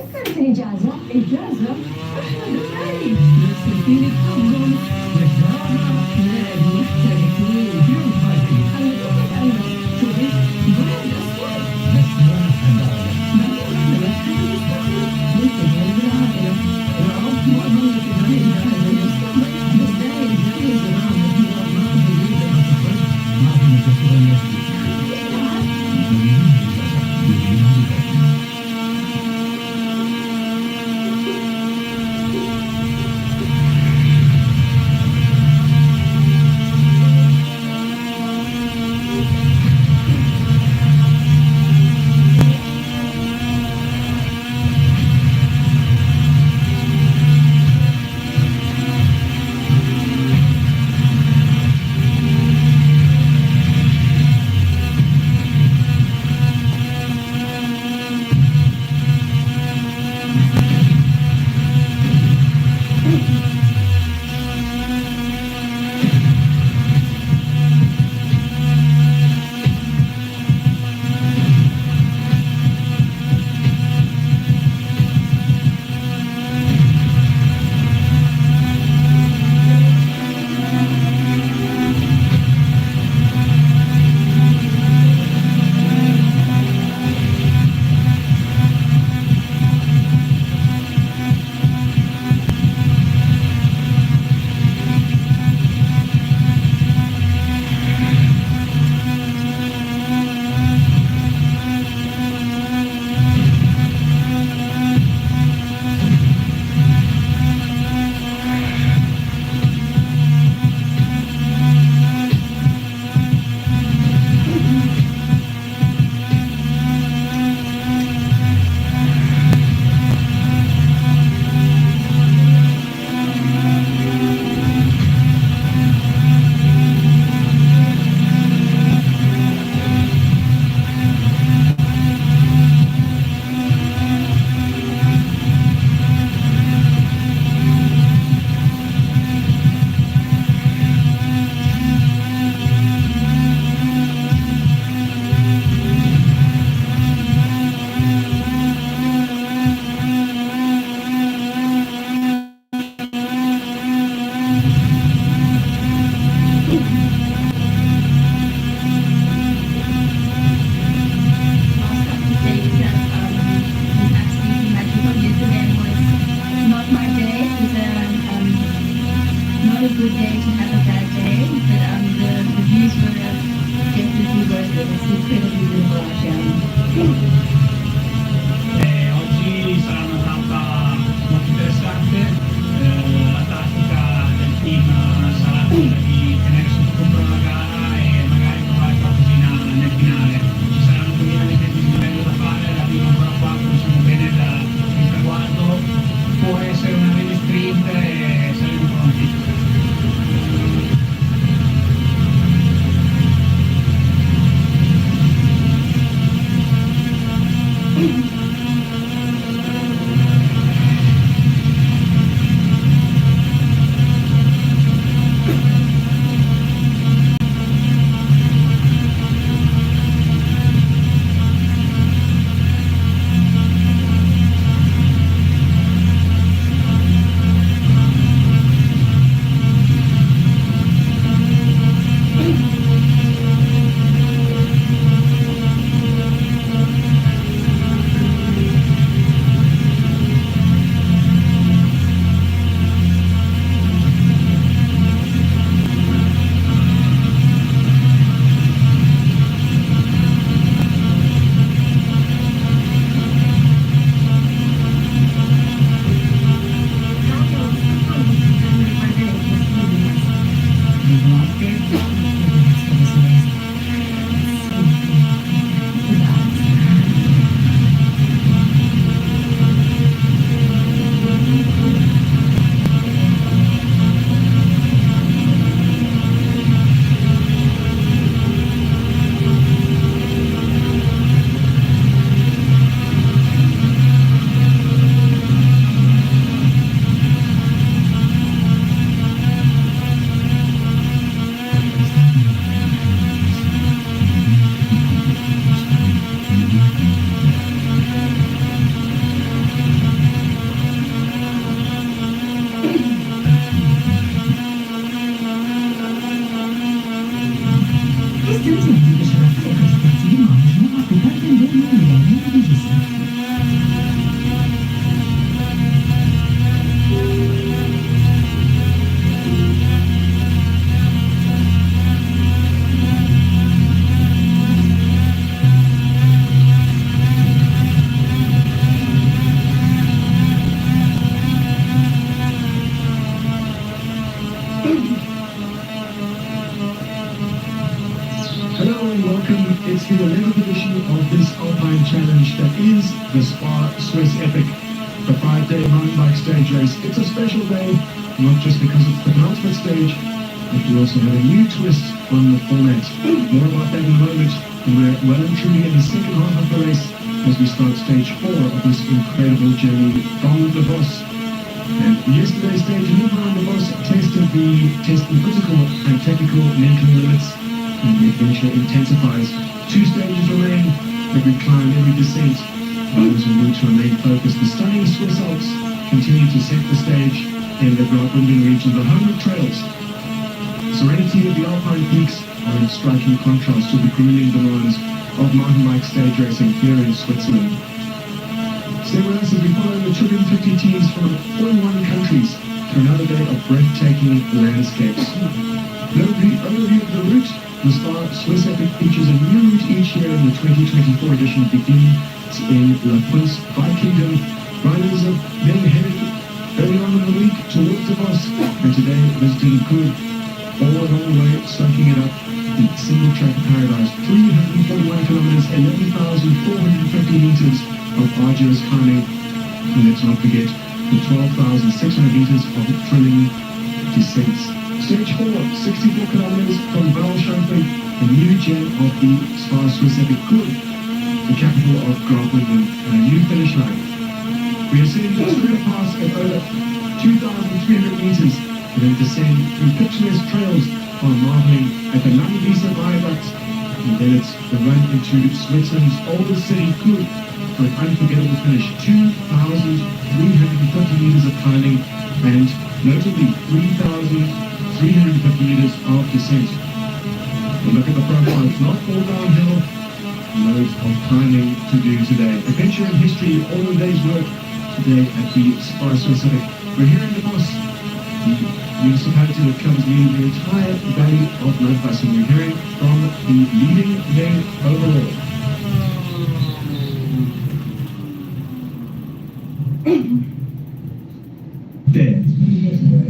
تأثرت الإجازة؟ إجازة؟ أحمد علي نفسي أفضل والدراما نادي محترفين يوم فاضي أنا أنا شوفي بلد أسود بس ما حضارة بعدين إحنا نتحدى المستقبل نتجه بالعائلة رغم معظم الكبارين هذا المستقبل بس دايم زي زمان ما في جديد ما تخرج ما في متفق نفسي the 11th edition of this Alpine Challenge that is the SPAR Swiss Epic, the 5-day mountain bike stage race. It's a special day, not just because it's the penultimate stage, but we also have a new twist on the format. More about that in a moment, and we're well and truly in the second half of the race as we start stage 4 of this incredible journey from the boss. And yesterday's stage, Lenovo and the boss tested the physical and technical mental limits, and the adventure intensifies. 2 stages remain, every climb, every descent. Those en route remain focused. The stunning Swiss Alps continue to set the stage in the Graubünden region. The home of trails, serenity of the Alpine peaks are in striking contrast to the grueling demands of mountain bike stage racing here in Switzerland. Stay with us as we follow the 250 teams from 41 countries through another day of breathtaking landscapes. The overview of the route. The SPAR Swiss Epic features a new route each year, in the 2024 edition begins in La Pulse, Bike Kingdom. Riders are then headed early on in the week towards the boss, and today visiting Good, all along the way, soaking it up. The single track paradise, 341 kilometers, 11,450 meters of arduous climbing, and let's not forget the 12,600 meters of thrilling descents. Stage 4, 64 kilometers from Valschanfeld, the new gem of the SPAR Swiss Epic Good, the capital of Graubünden, and a new finish line. We are seeing the straight pass at over 2,300 meters, and then descend through picturesque trails while marveling at the Landwiese Viaduct, and then it's the run into Switzerland's oldest city, Good, for an unforgettable finish. 2,350 meters of climbing, and notably 3,350 meters of descent. But look at the profile, it's not all downhill. Loads of climbing to do today. Adventure and history, all the day's work today at the SPAR Swiss Epic. We're here in the boss, the municipality that covers nearly the entire valley of Landwiese, and we're hearing from the leading men overall.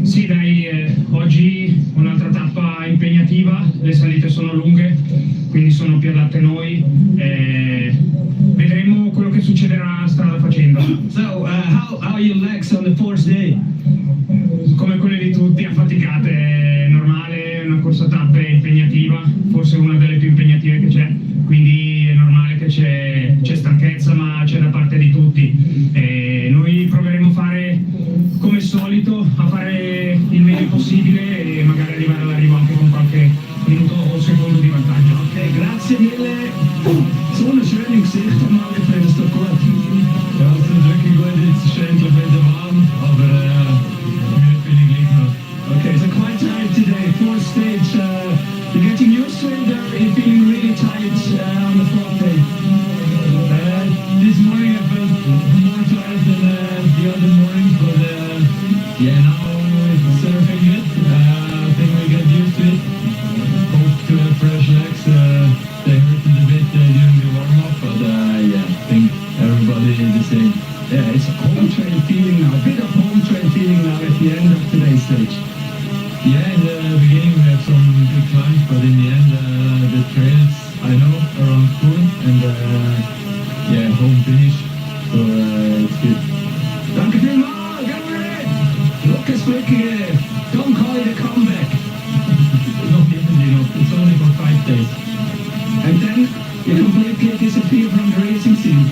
Sì dai, oggi un'altra tappa impegnativa, le salite sono lunghe, quindi sono più adatte a noi, vedremo quello che succederà strada facendo. So, how are your legs on the 4th day? Come quelle di tutti, affaticate, è normale, una corsa tappe impegnativa, forse una delle più impegnative che c'è, quindi è normale che c'è stanchezza, ma c'è da parte di tutti. Noi proveremo a fare come al solito, a fare il meglio possibile e magari arrivare all'arrivo anche con qualche minuto o secondo di vantaggio. Okay, grazie mille. So eine schöne Gesicht am Anfang, das ist doch gut. Ja, es ist wirklich gut, jetzt ist endlich wieder warm, aber müde bin ich gleich noch. Okay, so quite tired today, 4th stage. You're getting used to it, you're feeling really tired on the 4th day. This morning I felt more tired than the other mornings, but yeah, now it's surfing it. I think we get used to it. Hope to have fresh legs. They hurted a bit during the warm-up, but yeah, I think everybody is the same. Yeah, it's a home trail feeling now, a bit of home trail feeling now at the end of today's stage. Yeah, in the beginning we had some good climbs, but in the end the trails I know around Kuhn, and yeah, home finish, so it's good. Danke vielmals, Gabriel! Lukas Brücke, don't call it a comeback. Not easily enough, it's only for 5 days. And then you completely disappear from the racing scene.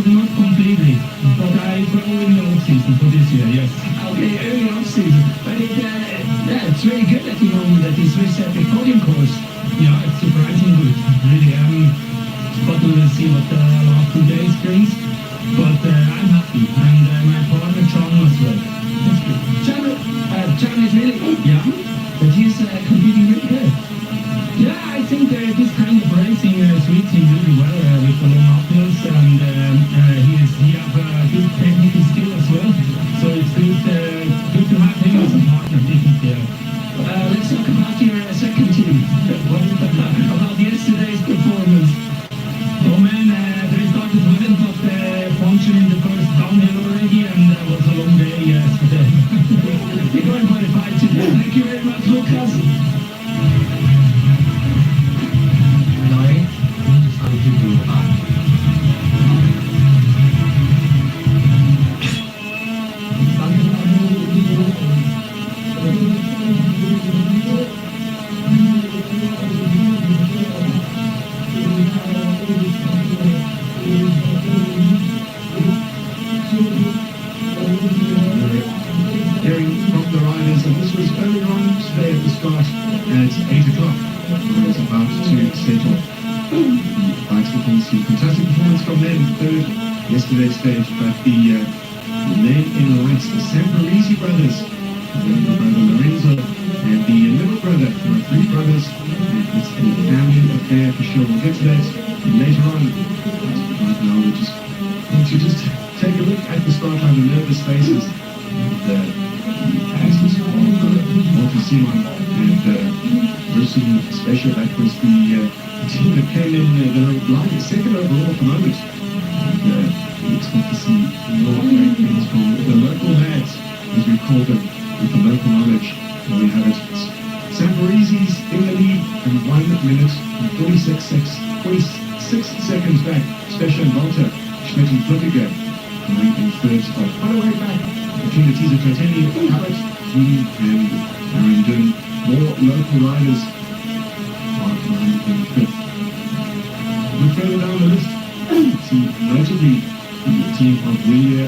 Not completely, but I go in the off-season for this year, yes. Okay, early off-season, but yeah, it's very good at the moment at this Swiss Epic podium course. Yeah, it's surprising good, really. But we'll see what the last 2 days brings. But I'm happy, and my partner John as well. That's good. John is really, Yeah, but he's competing really good. yeah. I think this kind of racing suits him really well with the long uphills, and he has good technical skill as well. So it's good to have him as a partner taking care. Let's talk about your second team. About yesterday's performance. Oh man, they started well, but punctured in the first downhill already, and it was a long day yesterday. You're going for the fight today. Thank you very much, Lucas. start at 8 o'clock. It's about to set off. Bikes looking to fantastic performance from them. Third yesterday's stage, but the men in lights, the Samparisi brothers, the younger brother Lorenzo, and the middle brother. There are three brothers, and it's a family affair for sure. We'll get to that later on. Right now, we just want to take a look at the start line, the nervous faces, and passes of Walter Simon and Russian Special. That was the team that came in the line second overall at the moment. And we expect to see more great things from the local lads, as we call them, with the local knowledge. And we have it. Samparisi's in the lead and 1 minute and 46 seconds back. Special and Walter, Schmidt and Fluttiger coming in third spot. Quite a way back between the teams of Toteni, Habit, and Aaron Dunn. More local riders are coming in fifth. Look further down the list, see notably the team of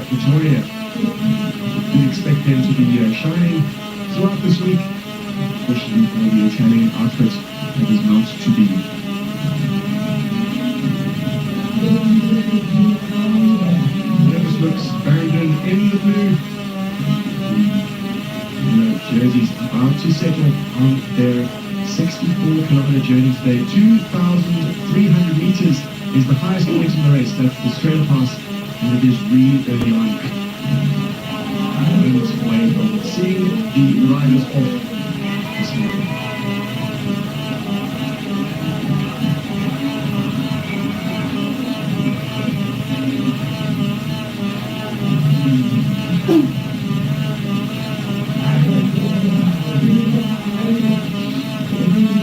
Victoria. We expect them to be shining throughout this week, especially for the Italian outfit that is not to be. Next looks Barrington in the blue. The jerseys about to settle on their 64-kilometer journey today. 2,300 meters is the highest point in the race. That's the straight pass, and it is really early on. Moments away from seeing the riders off this morning.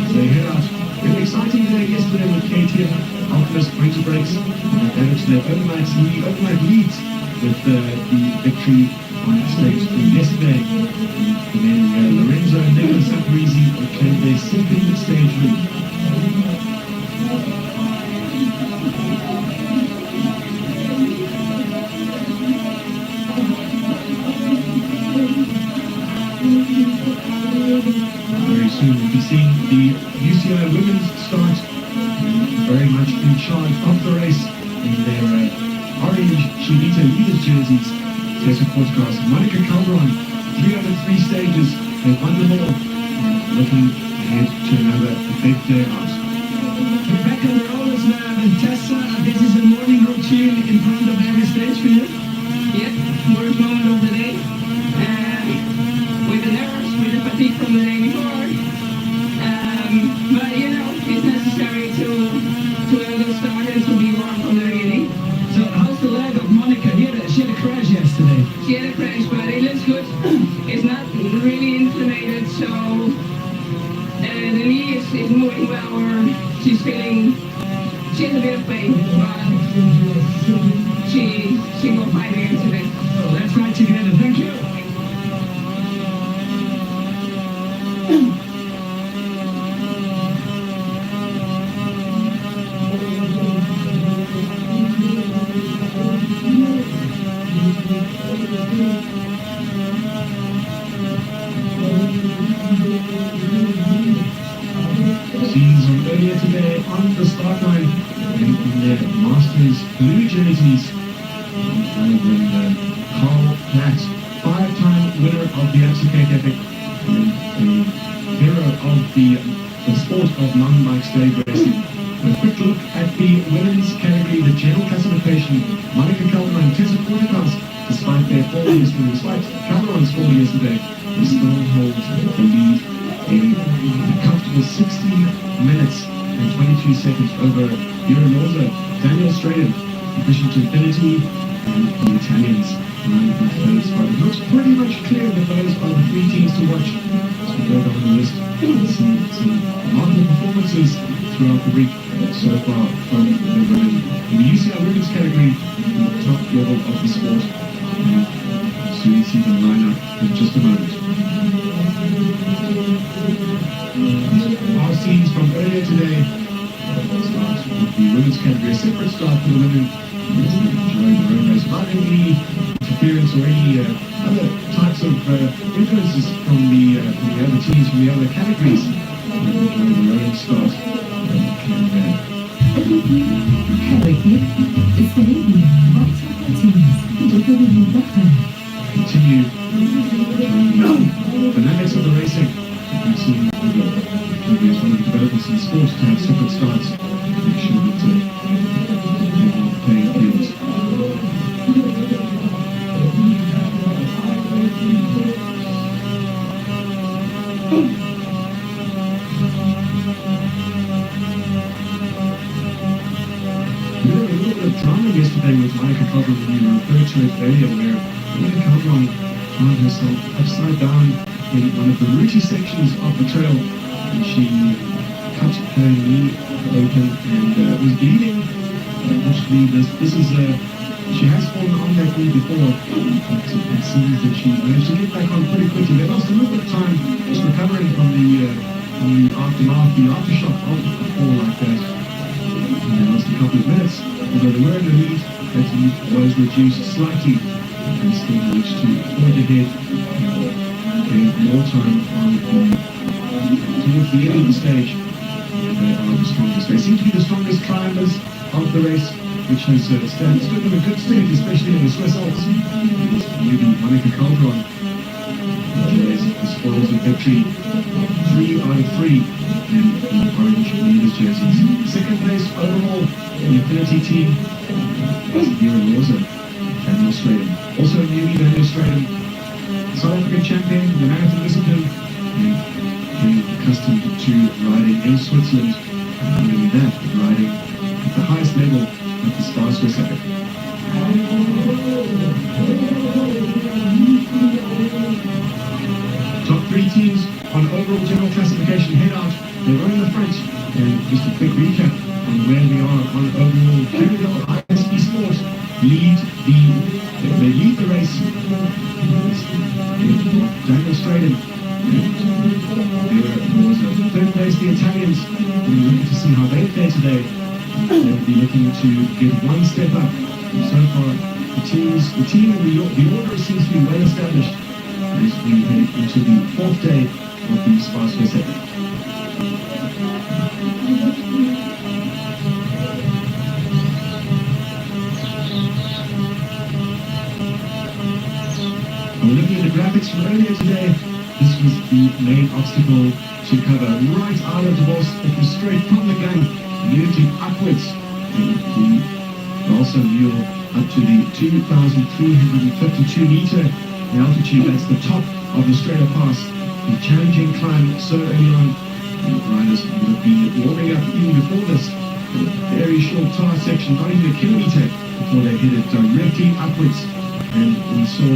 They head out. An exciting day yesterday with KTM, Alchemist, Winter Breaks, and managed their overnight leads with the victory on stage 3 yesterday. And then Lorenzo and Nicolas Samparisi claimed their second stage lead. Very soon we'll be seeing the UCI women's start, very much in charge of the race in their orange Chivita leaders jerseys. Tessa Portgrass, Monica Calderon, 3 out of 3 stages, they won them all, looking ahead to another big day out. We're back on the rollers now, and Tessa, this is a morning routine in front of every stage for you? Yep, worst moment of the day. With the nerves, with the fatigue from the day before. But you know, it's necessary to have a good start and to be warm from the beginning. So how's the leg of Monica? She had a crash yesterday. She had a crash, but it looks good. It's not really inflamed, so the knee is moving well, or she has a bit of pain, but she will fight again today. So let's ride together. Thank you. Scenes from earlier today on the start line in their Masters blue jerseys. One of them, Carl Platt, 5-time winner of the Absolute Epic and a hero of the sport of mountain bike stage racing. A quick look at the women's category, the general classification. Monica Calderon and Tessa Portgrass, despite their fall yesterday, despite Calderon's fall yesterday, they still hold the lead in a comfortable 16 minutes and 22 seconds over Euroloza, Daniel Straden, Efficient Infinity, and the Italians lying in third spot. It looks pretty much clear that those are the 3 teams to watch as we go down the list and see some remarkable performances throughout the week so far from the women. In the UCI women's category, the top level of the sport. So we see them line up in just a moment. Our scenes from earlier today. Start with the women's category, a separate start for the women. Enjoying their own race without any interference or any other type types of influences from the other teams, from the other categories. Enjoying the rolling start. حركة استعيدي ضغط التنس تطلب الضغط. Continue the dynamics of the racing. We've seen maybe as one of the developments in sports to have separate starts. Make sure that everyone playing fields. We had a little bit of drama yesterday with Monica Cobra when you referred to it earlier, where Monica Cobra found herself upside down in one of the rooty sections of the trail, and she cut her knee open and was bleeding. Unfortunately, this is she has fallen on that knee before, but it seems that she managed to get back on pretty quickly. They lost a little bit of time just recovering from the aftermath, the aftershock of a fall like that. And they lost a couple of minutes, although they were in the lead. That lead was reduced slightly, and still managed to forge ahead and gain more time on towards the end of the stage. They are the strongest. They seem to be the strongest climbers of the race, which has stood in a good state, especially in the Swiss Alps. Maybe Monica Caldron enjoys the spoils of victory. 3 out of 3 in the orange leaders jerseys. Second place overall in the Infinity team was Vera Loza, Daniel Straden. Also a newbie, Daniel Straden, South African champion in the marathon discipline, and getting accustomed to riding in Switzerland, and not only that, but riding at the highest level of the SPAR Swiss Epic. Top 3 teams on overall general classification head out. They're running the front, and just a quick recap on where we are on overall. Cannondale ISP Sport lead the race. Daniel Straden. Third place, the Italians. We're looking to see how they fare today. They'll be looking to get one step up. So far, the team and the order seems to be well established as we head into the 4th day of the SPAR Swiss Epic. We're looking at the graphics from earlier today. This was the main obstacle to cover. Right out of the boss, it was straight from the gun, immediately upwards. And the balsa mule up to the 2,352 meter altitude. That's the top of the Strata Pass. The challenging climb so early on. The riders would have been warming up even before this. A very short tar section, not even a kilometer, before they headed directly upwards. And we saw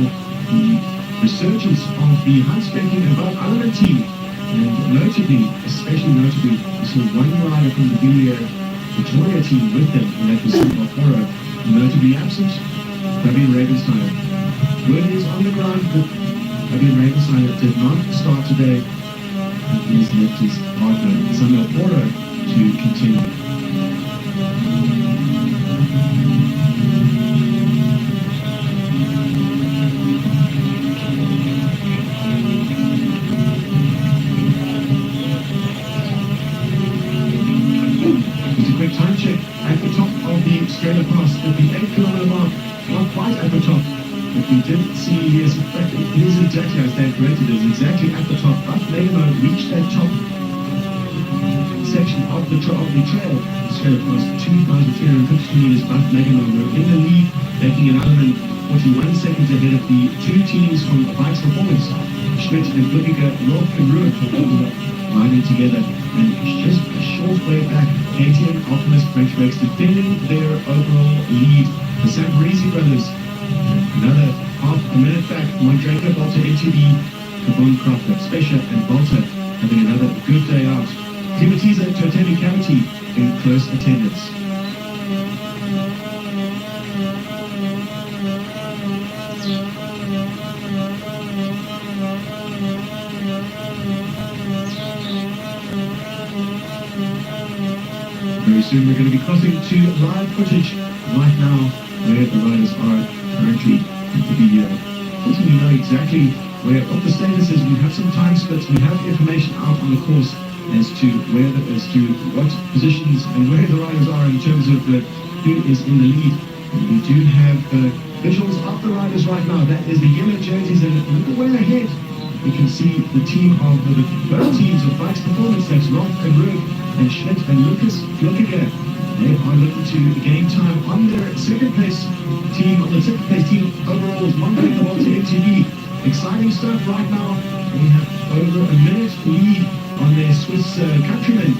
the resurgence of the Huntsbecking and Bob Allen team. And notably, especially notably, we saw one rider from the Victoria team with them, and that was Silva Foro, notably absent, Fabian Ravensteiner. Word is on the ground that Fabian Ravensteiner did not start today, and he's left his partner, Samuel Foro, to continue. Time check at the top of the Strata Pass at the 8-kilometer mark, not quite at the top, but we did see, yes, in fact, it is exactly, I stand corrected, it is exactly at the top. But Lenovo reached that top section of the trail, the Strata Pass, 2,352 meters. But Lenovo were in the lead, taking an element 41 seconds ahead of the 2 teams from Bikes Performance, Schmidt and Glückiger, North and Ruud, riding together. And just a short way back, KTM Optimist French Rex defending their overall lead. The Samparisi brothers, another half a minute back, Mondraker, Bolter, NTB, Cabon, Cropper, Specia and Bolter having another good day out. Timothy's and Totemi Cavity in close attendance. Very soon we're going to be crossing to live footage right now where the riders are currently at the 49 exactly what the status is. We have some time splits. We have information out on the course as to what positions and where the riders are in terms of who is in the lead. And we do have visuals of the riders right now. That is the yellow jerseys, and a little way ahead we can see the team of both teams of Bikes Performance. That's Roth and Rug and Schmidt and Lucas Flockiger. They are looking to gain time on their second place team. On the second place team overall is Monday the Volta MTV. Exciting stuff right now. We have over a minute lead on their Swiss countrymen.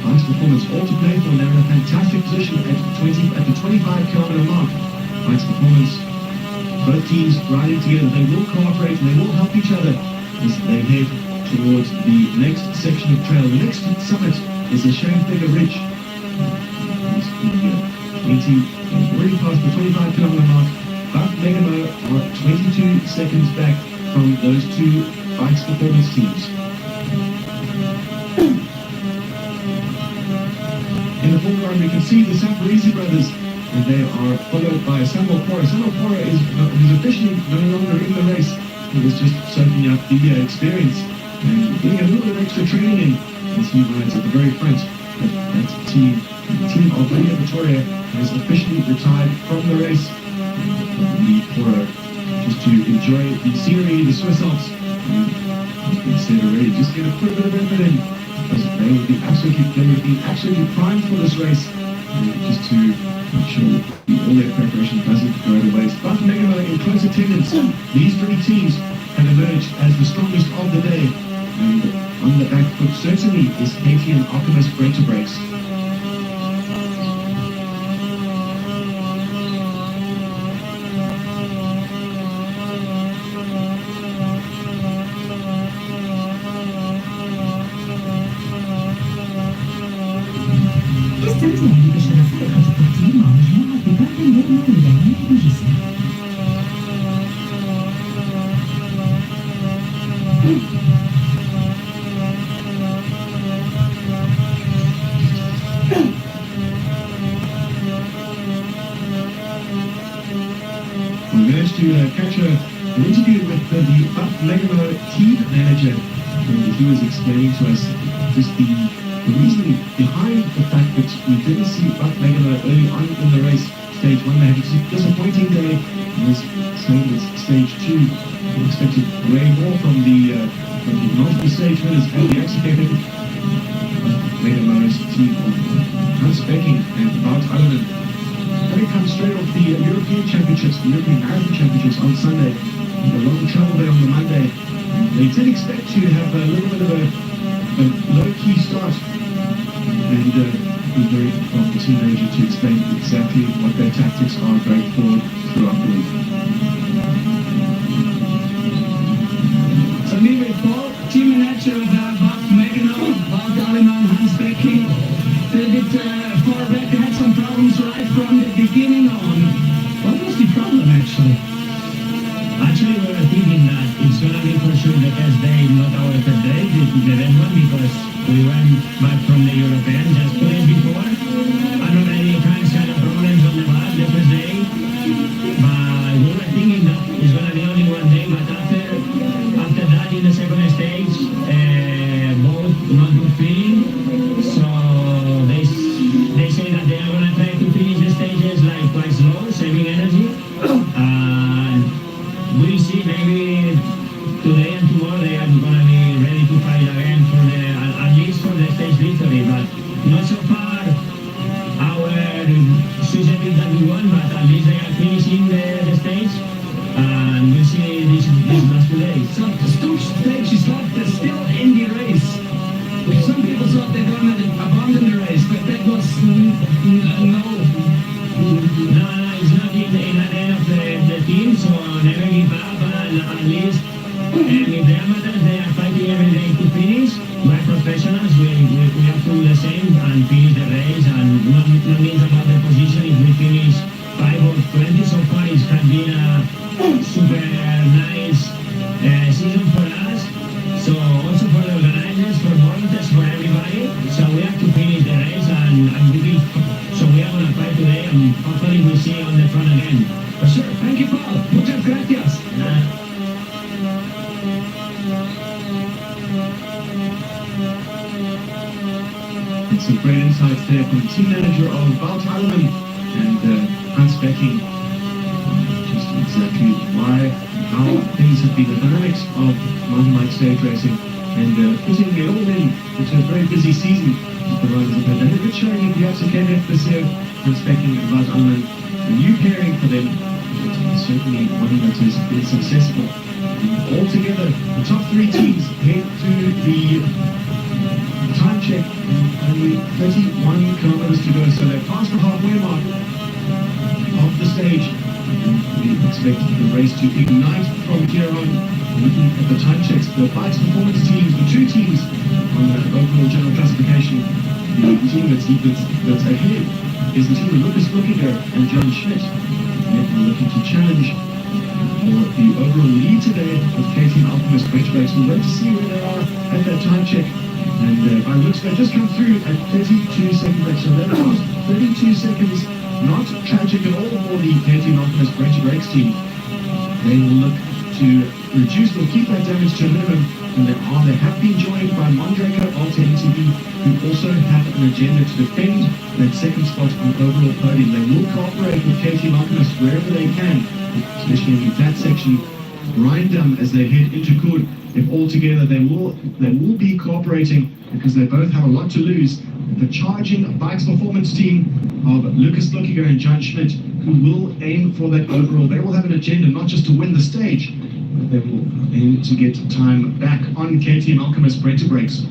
Bikes Performance all to play for. They're in a fantastic position at the 25-kilometer mark. Bikes Performance, both teams riding together. They will cooperate and they will help each other as they head towards the next section of trail. The next summit is the Schamfigger Ridge. Already past the 25-kilometer mark. Buff Megamo are 22 seconds back from those two Bikes Performance teams. In the foreground we can see the Samparisi brothers, and they are followed by Samuel Pora. Samuel Pora is officially no longer in the race. He was just soaking up the experience and getting a little bit of extra training in as he rides at the very front. But that team of Lydia Vittoria has officially retired from the race. Lead Pora just to enjoy the scenery, the Swiss Alps. As we said already, just get a bit of effort in, because they would be absolutely primed for this race. Just to make sure all their preparation doesn't go to waste. But Megamo in close attendance. These three teams have emerged as the strongest of the day. And on the back foot certainly is KTM Optimus Brake Brakes. We managed to catch an interview with the Buff Megamo team manager, and he was explaining to us just the reasoning behind the fact that we didn't see Buff Megamo early on in the race. Stage 1 they had a disappointing day, and was saying that stage 2 we expected way more from the multiple stage winners and the accident. Megamo's team of Hans Becking and Bart Allen. Having come straight off the European Championships, the European Marathon Championships on Sunday, and a lot of travel there on the Monday. They did expect to have a little bit of a low-key start, and it was very well for the team manager to explain exactly what their tactics are going forward throughout the week. So me with Paul, team manager of Buff Megano, Bart Allen, Hans Becking. A little bit far back, they had some problems right from the beginning on. What was the problem actually? Actually, we were thinking that it's going to be for sure the best day, not our best day, the best one, because we went back from the European just 2 days before, and already had of problems on the bus the first day. But we were thinking that it's going to be only 1 day, but after that, in the second stage, both not good feeling. So they say that they are going to try to finish the stages like quite slow, saving energy. We'll see, maybe today and tomorrow they are going to be ready to fight again for at least for the stage victory, but not so far our Swiss epic that we won, but at least they are finishing the stage, and we'll see this last 2 days. So the Stooge stage is not still in the race. Some people thought they're going to abandon the race, but that was no. No, it's not in the end of the team, so never give up, at least. And if the amateurs, they are fighting every day to finish. We're professionals, we have to do the same and finish the race, and not means about the position. If we finish 5 or 20 so far, it has been a super nice season for us. So also for the organizers, for volunteers, for everybody. So we have to finish the race, and we will. So we are going to fight today, and hopefully we'll see you on the front again. For sure. Thank you, Paul. Muchas gracias. And some great insights there from the team manager of Wout Heilemann and Hans Becking. Just exactly why, how things have been, the dynamics of mountain bike stage racing, and putting it all in into a very busy season that the riders have had. They had a good showing in the KF this year, Hans Becking and Wout Heilemann. A new pairing for them, certainly one that has been successful. And altogether, the top three teams head to the time check, only 31 kilometers to go, so they're past the halfway mark of the stage. We expect the race to ignite from here on. Looking at the time checks, the bikes performance teams, the two teams on the overall general classification, the team that's ahead is the team of Lucas Luckiger and John Schmidt. They're looking to challenge for the overall lead today of KTM Alchemist Bridge Brakes. We'll wait to see where they are at that time check. And by looks, they just come through at 32 seconds. So they're about 32 seconds. Not tragic at all for the KTM Alchemist Bridge Brakes team. They will look to reduce or keep that damage to a minimum. And they have been joined by Mondraker of TNTV, who also have an agenda to defend that second spot on overall podium. They will cooperate with KTM Alchemist wherever they can, especially in that section. Rindam as they head into Kood. If all together they will be cooperating because they both have a lot to lose. The charging bikes performance team of Lucas Luckiger and John Schmidt, who will aim for that overall. They will have an agenda not just to win the stage, but they will aim to get time back on KTM Alchemist Sprinter Brakes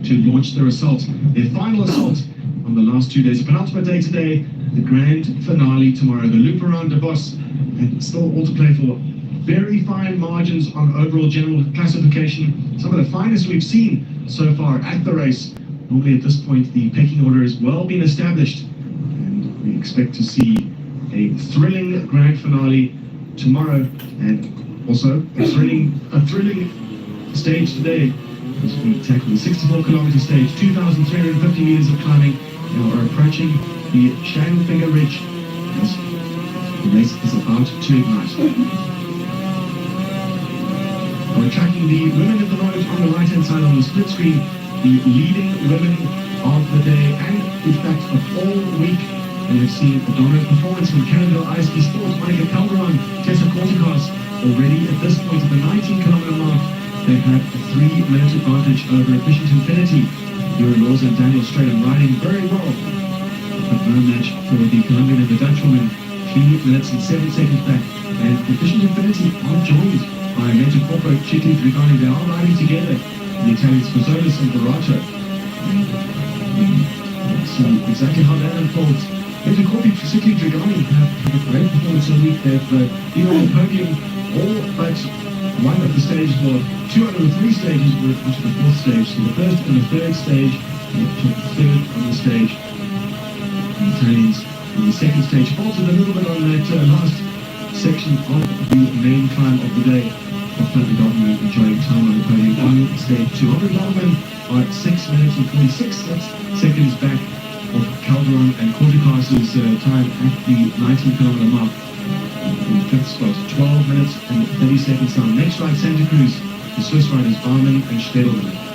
to launch their assault, their final assault on the last 2 days. The penultimate day today, the grand finale tomorrow, the loop around Davos, and still all to play for. Very fine margins on overall general classification, some of the finest we've seen so far at the race. Normally at this point the pecking order has well been established, and we expect to see a thrilling grand finale tomorrow, and also a thrilling stage today as we tackle the 64-kilometer stage, 2,350 meters of climbing. Now are approaching the Scheinfinger Ridge as the race is about to ignite. We're tracking the women of the road on the right-hand side on the split screen, the leading women of the day, and in fact of all week. And we've seen a dominant performance from Cannondale ISP Sports, Monica Calderon, Tessa Corticos. Already at this point at the 19-kilometer mark, they have a 3-minute advantage over Efficient Infinity. Ewan Laws and Daniel Straden riding very well. A no match for the Colombian and the Dutch woman, 3 minutes and 7 seconds back. And Efficient Infinity are joined by Mentor Corpo, Chitli Drigani. They are riding together, the Italians Fazzolis and Barato. See exactly how that unfolds. Mentor Corpo, Chitli Drigani have a great performance all week. They've been on the podium all but one of the stages, or 2 out of the 3 stages were into the 4th stage. So the 1st and the 3rd stage, and the 3rd on the stage. The Italians in the 2nd stage faltered a little bit on that last section of the main climb of the day. Further Doberman enjoying time on the podium on stage 2. Robert Doberman are 6 minutes and 46 seconds back of Calderon and Corticos's time at the 19-kilometer mark. In the 5th spot, 12 minutes and 30 seconds down. Next ride, Santa Cruz, the Swiss riders Baumann and Stedelmann.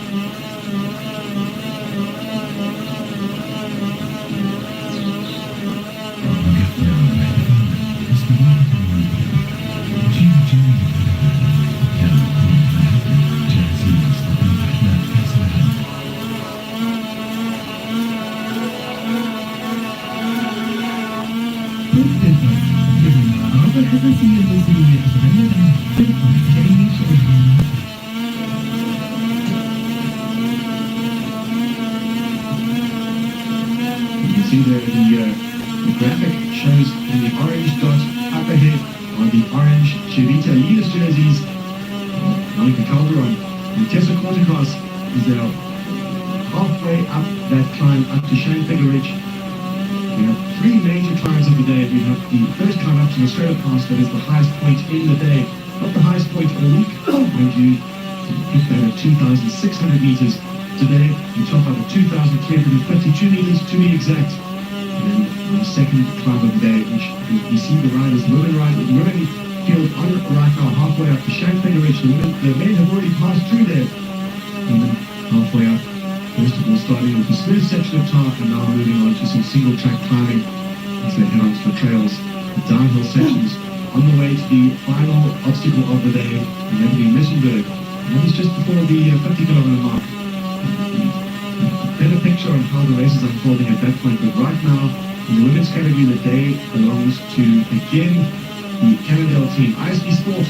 See there the graphic shows in the orange dot up ahead are the orange Chivita leaders jerseys of Monica Calderon and Tessa Corticos is there halfway up that climb up to Scheinfinger Ridge. We have 3 major climbs of the day. We have the first climb up to the Australia Pass, that is the highest point in the day, not the highest point of the week, mind you, hit that at 2,600 meters. Today, we top out at 2,352 meters to be exact. And then the second climb of the day, which we see the riders, the women field on right now, halfway up the Champagne Ridge. The men have already passed through there. Women halfway up. First of all, starting with a smooth section of tarp and now moving on to some single track climbing as they head onto the trails. The downhill sections on the way to the final obstacle of the day, and that will be Missenberg. And that is just before the 50-kilometer mark. Better picture on how the race is unfolding at that point, but right now, in the women's category, the day belongs to, again, the Cannondale team. ISP Sport,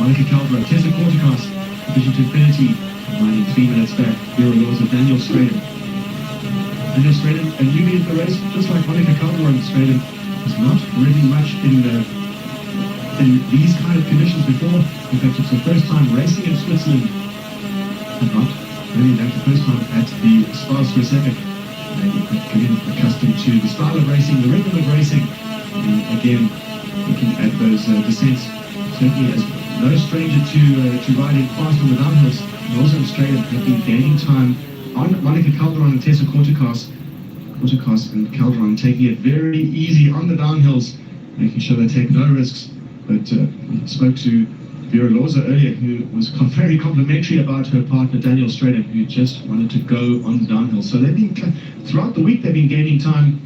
Monica Calvert, Tessa Kortikas, Division to Infinity, running 3 minutes back. Here are those of Daniel Straden. Daniel Straden, a newbie in the race, just like Monica Calvert and Straden, is not really much in these kind of conditions before. In fact, it's the first time racing in Switzerland, and not really that the first time at the SPAR Swiss Epic. Getting accustomed to the style of racing, the rhythm of racing, and again, looking at those descents, certainly as no stranger to riding fast on the downhills. And also Australia have been gaining time on Monica Calderon and Tessa Kortikas and Calderon taking it very easy on the downhills, making sure they take no risks. But we spoke to Vera Loza earlier, who was very complimentary about her partner Daniel Straden, who just wanted to go on the downhill. So they've been, throughout the week, they've been gaining time.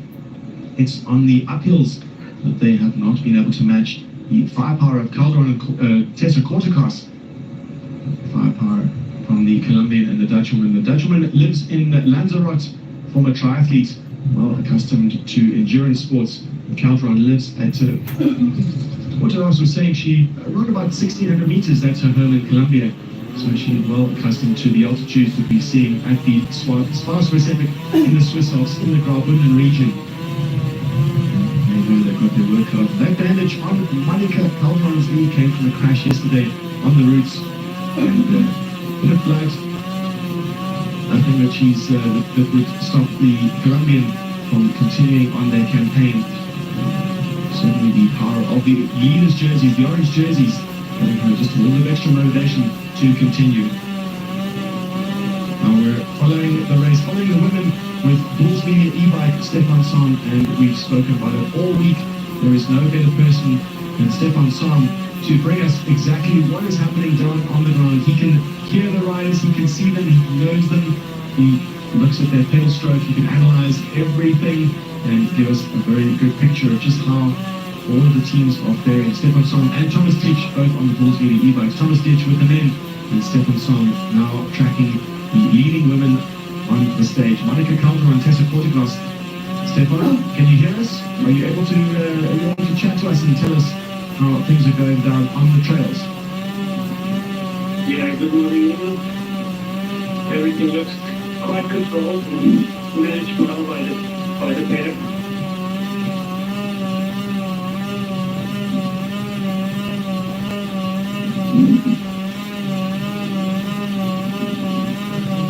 It's on the uphills that they have not been able to match the firepower of Calderon and Tessa Kortikas. Firepower from the Colombian and the Dutchwoman. The Dutchwoman lives in Lanzarote, former triathlete, well accustomed to endurance sports. Calderon lives at what I was saying, she around about 1,600 meters, that's her home in Colombia. So she's well accustomed to the altitudes that we're seeing at the SPAR Swiss Epic in the Swiss Alps, in the Graubünden region. They know they've got their work cut off. That bandage on Monica Calderon's knee came from a crash yesterday on the routes. And bit of blood. Nothing that would stop the Colombian from continuing on their campaign. Certainly the power of the leaders' jerseys, the orange jerseys, giving her just a little bit of extra motivation to continue. Now we're following the race, following the women with Bulls Media e-bike, Stefan Sam, and we've spoken about it all week. There is no better person than Stefan Sam to bring us exactly what is happening down on the ground. He can hear the riders, he can see them, he knows them, he looks at their pedal stroke, he can analyze everything and give us a very good picture of just how all of the teams are faring. Stefan Sam and Thomas Ditch both on the Bulls Media e-bikes. Thomas Ditch with the men and Stefan Sam now tracking the leading women on the stage. Monica Calderon and Tessa Kortikas. Stefan, can you hear us? Are you able to chat to us and tell us how things are going down on the trails? Yeah, good morning. Everything looks quite controlled and managed well by the pair.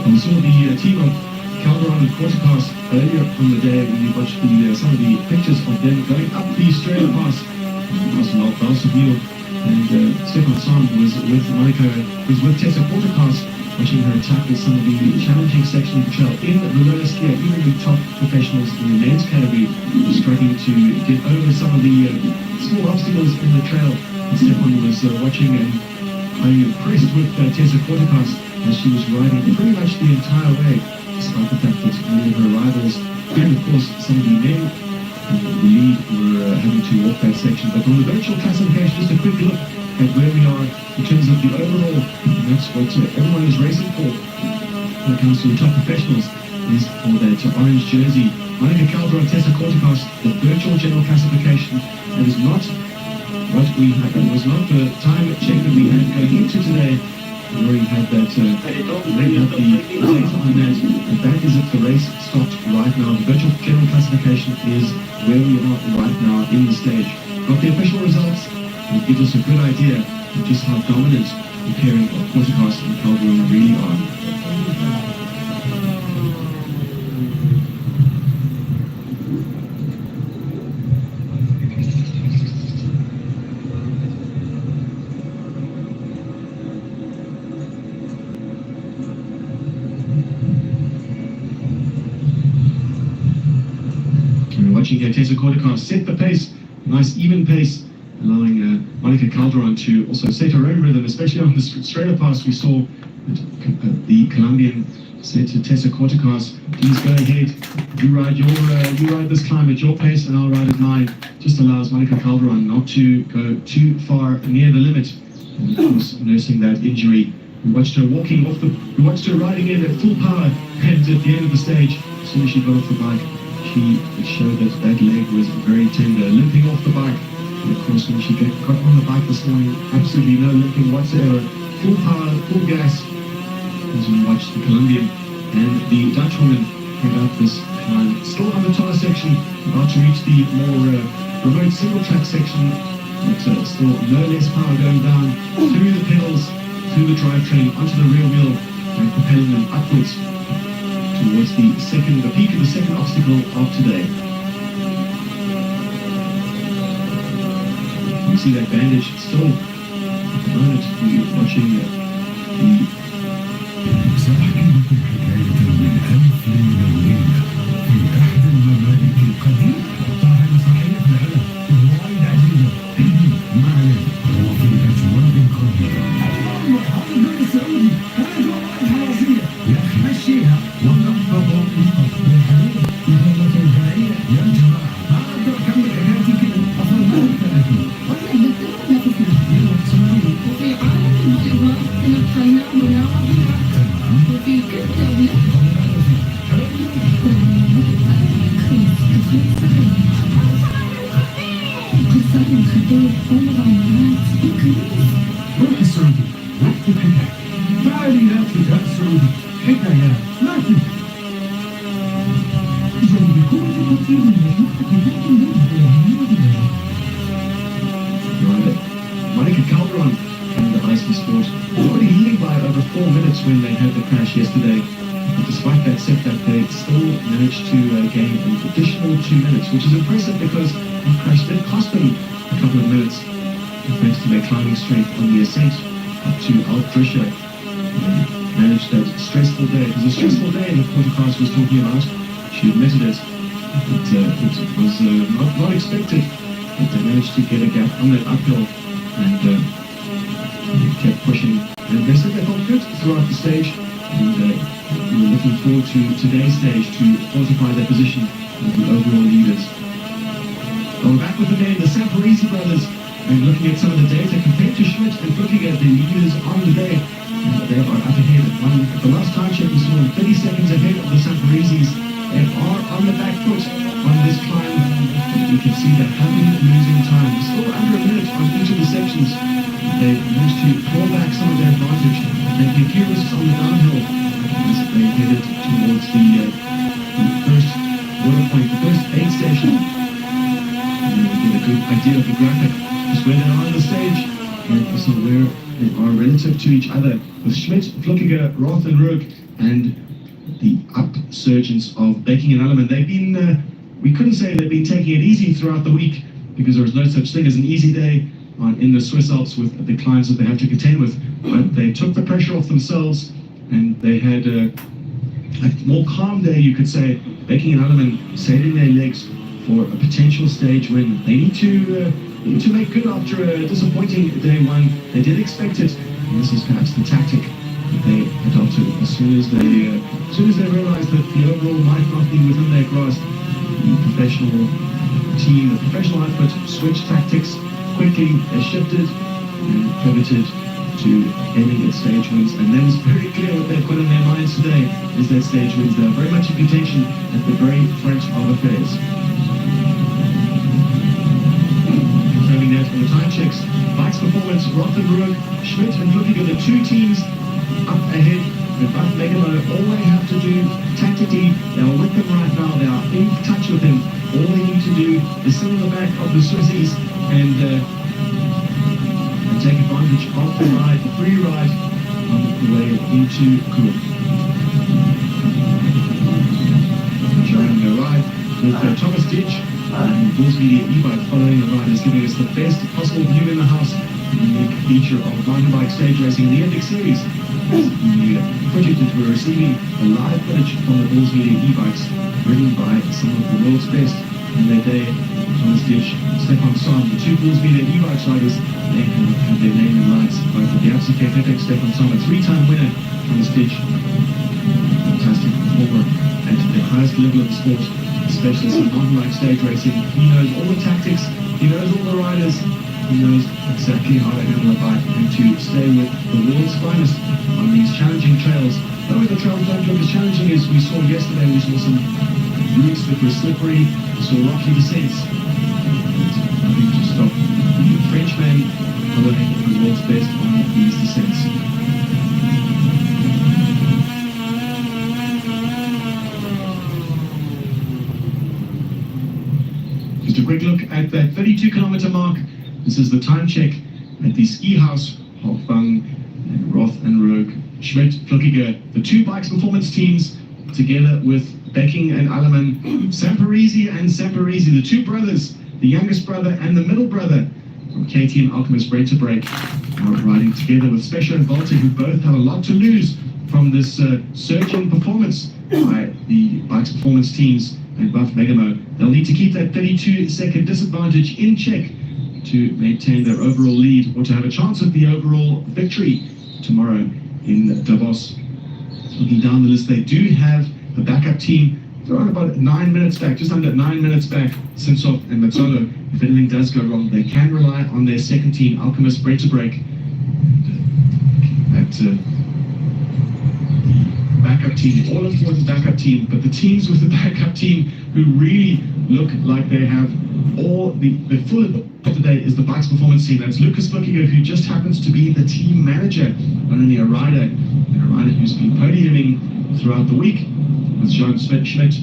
We saw the team of Calderon and Kortikas earlier on the day when we watched some of the pictures of them going up the Australia Pass. Balsaville and Stefan Sam was with Tessa Kortikas, watching her tackle some of the challenging sections of the trail in the lower skier. Even the top professionals in the men's category struggling to get over some of the small obstacles in the trail. And Stefan was watching and highly impressed with Tessa Kortikas as she was riding pretty much the entire way, despite the fact that many of her rivals, and of course some of the men in the lead were having to walk that section. But on the virtual classification, just a quick look at where we are in terms of the overall, and that's what everyone is racing for when it comes to the top professionals, is for that orange jersey. Monica Calderon, Tessa Kortikas, the virtual general classification. That is not what we had, it was not the time check that we had going into today. We already had that, the data on that, and that is if the race stopped right now. The virtual general classification is where we are right now in the stage. Got the official results, and it gives us a good idea of just how dominant the pairing of Kortikas and Calderon really are. Watching here, Tessa Kortikas set the pace, nice even pace allowing Monica Calderon to also set her own rhythm, especially on the straighter pass. We saw the Colombian said to Tessa Cortacas, please go ahead, you ride this climb at your pace and I'll ride at mine. Just allows Monica Calderon not to go too far near the limit. And of course, nursing that injury. We watched her riding in at full power, and at the end of the stage, as soon as she got off the bike, it showed that leg was very tender, limping off the bike. And of course, when she got on the bike this morning, absolutely no limping whatsoever, full power, full gas, as we watched the Colombian and the Dutch woman head up this climb. Still on the tar section, about to reach the more remote single track section, but still no less power going down through the pedals, through the drivetrain, onto the rear wheel, and propelling them upwards towards the peak of the second obstacle of today. You see that bandage still at the moment. We're watching the سأحكي لكم حكاية من ألف ليلة وليلة في أحد الممالك القديمة. طبعا صحيح فعلا وايد عجيبة. ما عليه، هو في أجواء قديمة. الله محمد سعودي، هذا وايد حراسية. يا أخي مشيها ونقطة يا حبيبي يلا تنفعية يا جماعة. ما أقدر أكمل حياتي كذا، أصلا ما أقدر. واحنا الدكتور لا تسمع. يلا تسمعي. وفي عالم البيضاء تلقينا مناظر وفي كل دولة قصة خطير ومغامرات وكنوز. روح السعودي واكتب حكاية. فعاليات فتاة السعودي حكايات لا تنتهي. جنبكم كثير من Monica Calderon and the Ice Sport already leading by over 4 minutes when they had the crash yesterday. But despite that setback, they still managed to gain an additional 2 minutes, which is impressive because the crash did cost them a couple of minutes, thanks to their climbing strength on the ascent up to Alp Drisha. They managed that stressful day. It was a stressful day that Cortacas was talking about. She admitted it. It was not expected, but they managed to get a gap on that uphill and they kept pushing. And they said they felt good throughout the stage, and we were looking forward to today's stage to fortify their position as the overall leaders. Well, we're back with again the Samparisi brothers, and looking at some of the data compared to Schmidt and looking at the leaders on the day. They are up ahead. At the last time check, we saw them 30 seconds ahead of the Samparisis. They are on the back foot on this climb. You can see they're having losing time. Still under a minute on each of the sections. They managed to claw back some of their advantage, taking a few risks on the downhill as they headed towards the first water point, the first aid station. And we get a good idea of the graphic, just where they are on the stage, and also where they are relative to each other, with Schmidt, Flukiger, Roth and Rook, and the upsurgence of Baking and Alleman. They've been, we couldn't say they've been taking it easy throughout the week, because there was no such thing as an easy day in the Swiss Alps with the climbs that they have to contend with. But they took the pressure off themselves, and they had a more calm day, you could say. Baking and Alleman saving their legs for a potential stage win. They need to make good after a disappointing day one. They did expect it, and this is perhaps the tactic that they adopted as soon as they realized that the overall might not be within their grasp. The professional team, the professional outfit switched tactics quickly. They shifted and pivoted to aiming at stage wins, and that is very clear what they've got in their minds today is that stage wins. They're very much in contention at the very front of affairs. Confirming that from the time checks, Bike's performance, Roth and Rook, Schmidt and Flukiger, the two teams up ahead. With Buck Megalo, all they have to do tactically, they are with them right now, they are in touch with him. All they need to do is sit on the back of the Swissies and take advantage of the ride, the free ride on the way into Kul. Showing the ride with Thomas Ditch and Bulls Media e-bike following the ride is giving us the best possible view in the house. The unique feature of mountain bike stage racing in the Epic Series. The footage that we're receiving, a live footage from the Bulls Media e-bikes, ridden by some of the world's best in their day on on this ditch. Stefan Sam, the two Bulls being e-bikes riders, they have their name in lights. Both of the FCK FX, Stefan Sam, a three-time winner on this ditch. Fantastic performer at the highest level of the sport, especially in mountain bike stage racing. He knows all the tactics, he knows all the riders, he knows exactly how to handle a bike and to stay with the world's finest on these challenging trails. Though the trails don't look as challenging as we saw yesterday, we saw some routes that were slippery, we saw rocky descents. Nothing to stop the Frenchman following the world's best on these descents. Just a quick look at that 32-kilometer mark. This is the time check at the ski house, Hofbang and Roth and Rogue. Schmidt, Flukiger, the two bikes performance teams, together with Becking and Alleman, Samparisi and Samparisi, the two brothers, the youngest brother and the middle brother from KTM Alchemist Break to Break, are riding together with Special and Baltic, who both have a lot to lose from this surging performance by the bikes performance teams and Buff Megamo. They'll need to keep that 32-second disadvantage in check to maintain their overall lead or to have a chance at the overall victory tomorrow in Davos. Looking down the list, they do have a backup team. They're on about 9 minutes back, just under 9 minutes back, Simsov and Mazzolo. If anything does go wrong, they can rely on their second team, Alchemist Break to Break. That backup team, the all-important backup team, but the teams with the backup team who really look like they have all the full of today is the bikes performance team. That's Lucas Flukiger, who just happens to be the team manager, not only a rider, and a rider who's been podiuming throughout the week with Jean Schmidt,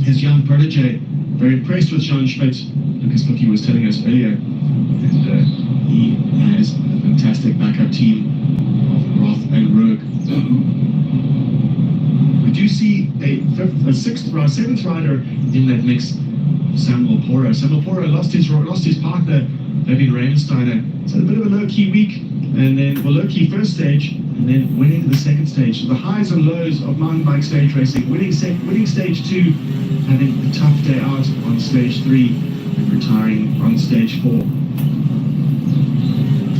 his young protege. Very impressed with Jean Schmidt, Lucas Flukiger was telling us earlier, and he has a fantastic backup team of Roth and Rogue. We do see a seventh rider in that mix, Samuel Pora. Samuel Pora lost his partner, David Ravensteiner. It's had a bit of a low-key week, and then low-key first stage, and then winning the second stage. So the highs and lows of mountain bike stage racing, winning stage 2, having a tough day out on stage 3, and retiring on stage 4.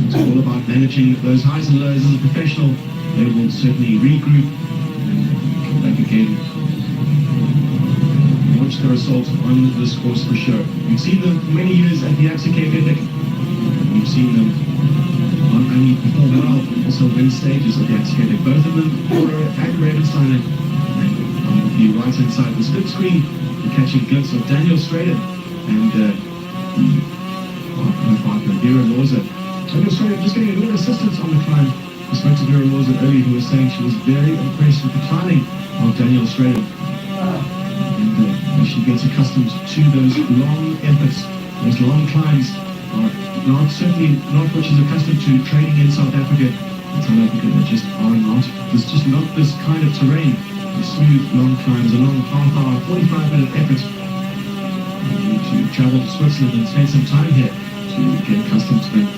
It's all about managing those highs and lows as a professional. They will certainly regroup and come back again. Launch their assault on this course for sure. We've seen them for many years at the FCK Epic. We've seen them not only perform well, but also win stages at the FCK Epic. Both of them, Pora and Ravensteiner. And on the right hand side of the split screen, we're catching a glimpse of Daniel Strader and the partner Vera Loza. Daniel Strader just getting a little assistance on the climb. I spoke to Vera Loza earlier, who was saying she was very impressed with the climbing of Daniel Strader. And as she gets accustomed to those long efforts, those long climbs, are certainly not what she's accustomed to training in South Africa. In South Africa, there's just not this kind of terrain. The smooth, long climbs, a long half-hour, 45-minute effort. You need to travel to Switzerland and spend some time here to get accustomed to them.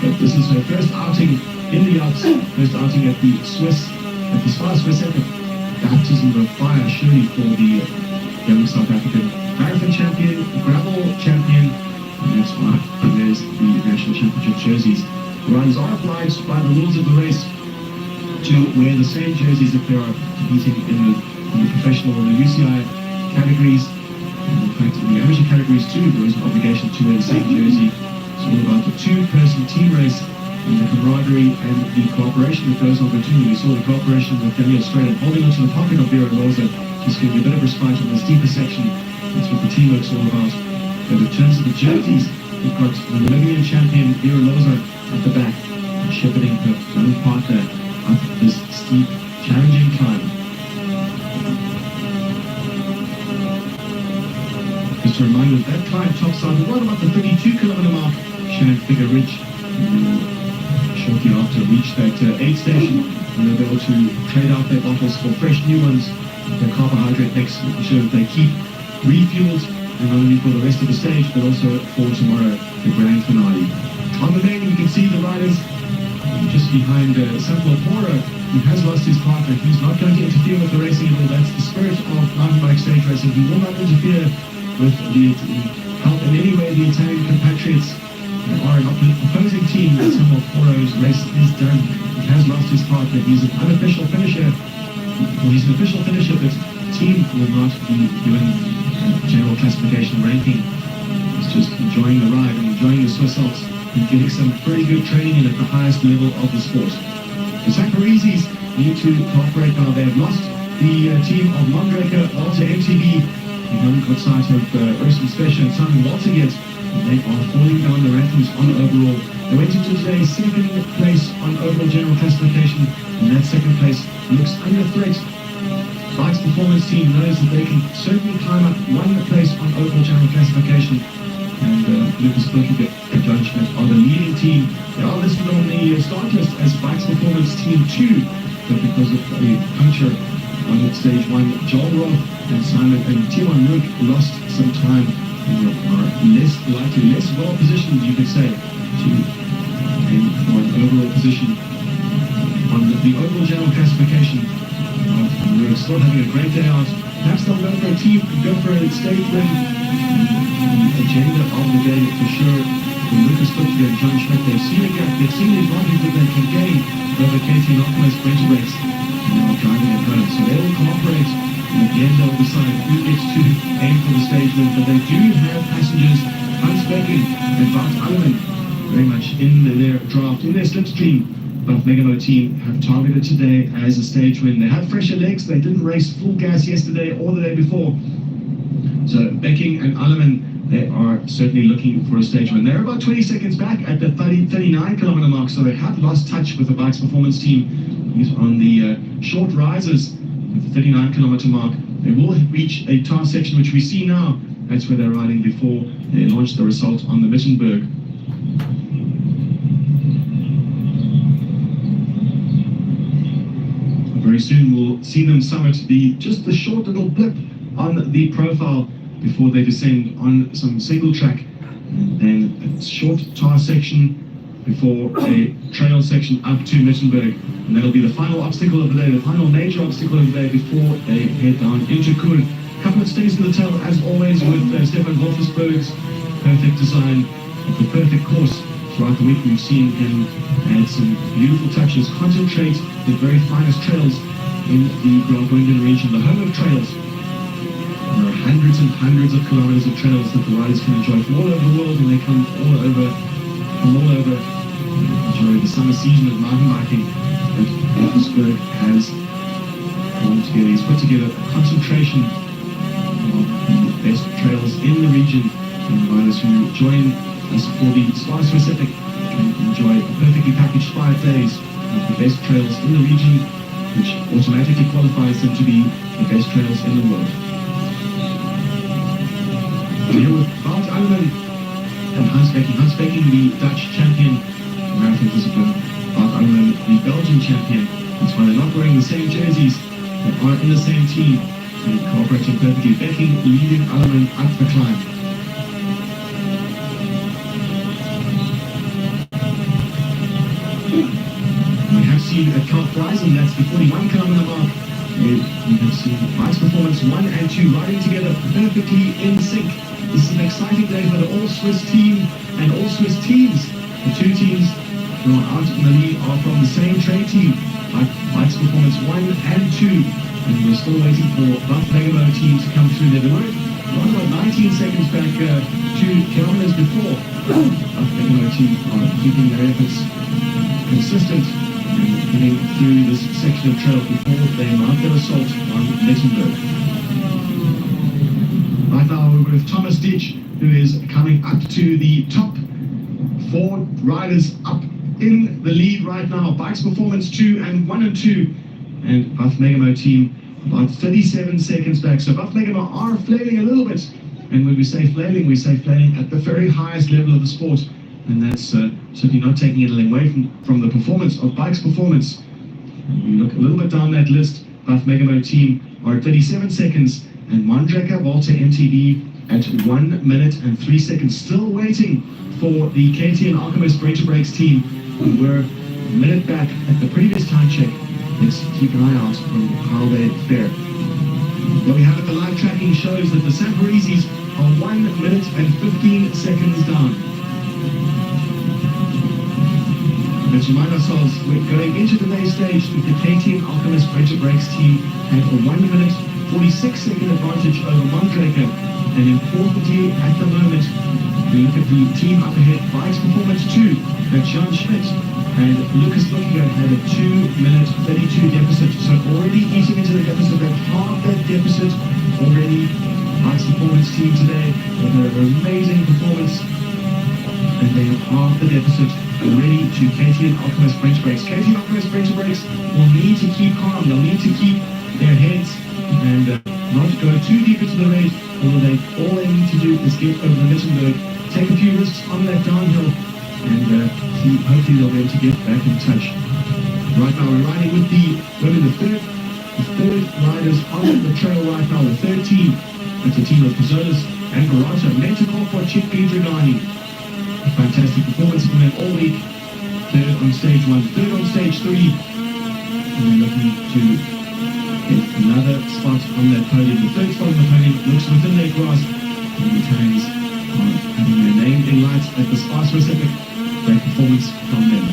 But this is her first outing in the Alps, first outing at the SPAR Swiss Epic. Baptism of fire, surely, for the young South African marathon champion, gravel champion, and that's why there's the national championship jerseys. The riders are obliged by the rules of the race to wear the same jerseys if they are competing in the professional or the UCI categories. And in fact, in the amateur categories too, there is an obligation to wear the same jersey. It's all about the two-person team race and the camaraderie and the cooperation that goes on between them. We saw the cooperation with Daniel Strader holding onto the pocket of Vera Loza, just giving a bit of respite on this deeper section. That's what the teamwork's all about. But in terms of the jerseys, we've got the Namibian champion Vera Loza at the back, shepherding her young partner up this steep, challenging climb. Just a reminder that that climb tops out at right about the 32-kilometer mark, Shannon Figure Ridge. Shortly after reach that aid station, and they'll be able to trade out their bottles for fresh new ones, their carbohydrate mix, making sure that they keep refueled, and not only for the rest of the stage, but also for tomorrow, the grand finale. On the main, you can see the riders just behind Samuel Pora, who has lost his partner. He's not going to interfere with the racing at all. That's the spirit of mountain bike stage racing. He will not interfere with the help in any way the Italian compatriots are an opposing team that some of Foro's race is done. He has lost his partner. He's an unofficial finisher. Well, he's an official finisher, but team will not be doing general classification ranking. He's just enjoying the ride and enjoying the Swiss Alps and getting some pretty good training in at the highest level of the sport. The Sanparizis need to cooperate now. They have lost the team of Mondraker, Walter MTB. We haven't got sight of Urson Special and Simon Walter yet. They are falling down the rankings on overall. They went into today's second place on overall general classification, and that second place looks under threat. Bike's performance team knows that they can certainly climb up one place on overall general classification. And Lucas Birkegger and John Schmidt are the leading team. They are listed on the start list as Bike's performance team 2, but because of a puncture on stage 1, Joel Roth and Simon and Timon Rook lost some time and are less well positioned, you could say, to aim for an overall position on the overall general classification. We're still having a great day out. Perhaps they'll go for a team, go for a stage win. The agenda of the day for sure. For Lucas Birkegger and John Schmidt, they've seen a gap, they've seen the advantage that they can gain over Katie and Optimus Sprinter race. And they're driving it home. So they will cooperate. And at the end they'll decide who gets to aim for the stage win. But they do have passengers, Hans Becken and Bart Alleman, very much in their draft, in their slipstream. But Megamo team have targeted today as a stage win. They have fresher legs. They didn't race full gas yesterday or the day before. So Becking and Alleman, they are certainly looking for a stage win. They're about 20 seconds back at the 39 kilometer mark, so they have lost touch with the Bike's performance team. He's on the short rises at the 39 kilometer mark. They will reach a tar section, which we see now. That's where they're riding before they launch the assault on the Wittenberg. Very soon we'll see them summit just the short little blip on the profile before they descend on some single track, and then a short tar section before a trail section up to Wittenberg, and that'll be the final obstacle of the day, the final major obstacle of the day before they head down into Kuhn. A couple of stays to the tail as always with Stefan Wolfersberg's perfect design of the perfect course. Throughout the week we've seen him add some beautiful touches, concentrate the very finest trails in the Graubünden region, the home of trails. There are hundreds and hundreds of kilometers of trails that the riders can enjoy from all over the world, and they come from all over enjoy the summer season of mountain biking that Wolfersberg has pulled together. He's put together a concentration of the best trails in the region, and riders who join us for the SPAR Swiss Epic can enjoy a perfectly packaged 5 days of the best trails in the region, which automatically qualifies them to be the best trails in the world. We're here with Bart Alleman and Hans Becken. Hans Becken, the Dutch champion in marathon discipline. Bart Alleman, the Belgian champion. That's why they're not wearing the same jerseys. They are in the same team and cooperating perfectly. Becken leading Alleman up the climb. We have seen at Camp Rising, that's the 41 kilometer mark. We have seen Bike's performance 1 and 2 riding together perfectly in sync. This is an exciting day for the all-Swiss team and all-Swiss teams. The two teams who are out in the lead are from the same train team, Bike's performance 1 and 2. And we're still waiting for Buff Megamo team to come through there. They were around about 19 seconds back 2 kilometers before. Buff Megamo team are keeping their efforts consistent and getting through this section of trail before they mount their assault on Wittenberg. Right now we're with Thomas Ditch, who is coming up to the top 4 riders up in the lead right now. Bike's performance 2 and 1 and 2, and Buff Megamo team about 37 seconds back. So Buff Megamo are flailing a little bit, and when we say flailing at the very highest level of the sport. And that's certainly not taking anything away from the performance of Bike's performance. And we look a little bit down that list. Buff Megamo team are at 37 seconds, and Mondraker, Walter MTB at 1 minute and 3 seconds, still waiting for the KT and Alchemist Sprinter Brakes team, who were a minute back at the previous time check. Let's keep an eye out on how they fare. What we have at the live tracking shows that the Sanparizis are 1 minute and 15 seconds down. Let's remind ourselves, we're going into today's stage with the KTM Alchemist Ranger Brakes team had a 1 minute 46 second advantage over Mondraker. And importantly, at the moment, we look at the team up ahead, Bikes Performance 2, that Jan Schmidt and Lucas Lookinger had a 2 minute 32 deficit. So already eating into the deficit, they've halved that deficit already. Bikes Performance team today with an amazing performance. And they have halved the deficit already to KTM Alchemist Ranger Brakes. KTM Alchemist Ranger Brakes will need to keep calm. They'll need to keep their heads and not go too deep into the race. Although all they need to do is get over the Mittenberg, take a few risks on that downhill, and hopefully they'll be able to get back in touch. Right now we're riding with the third riders on the trail right now. The third team, it's a team of Pozolis and Barata, Metacorpo, Chikli Dragani. Fantastic performance from them all week. Third on stage 1, third on stage 3. And we're looking to get another spot on that podium. The third spot on the podium looks within their grasp. And the Italians are having their name in lights at the SPAR specific. Great performance from them.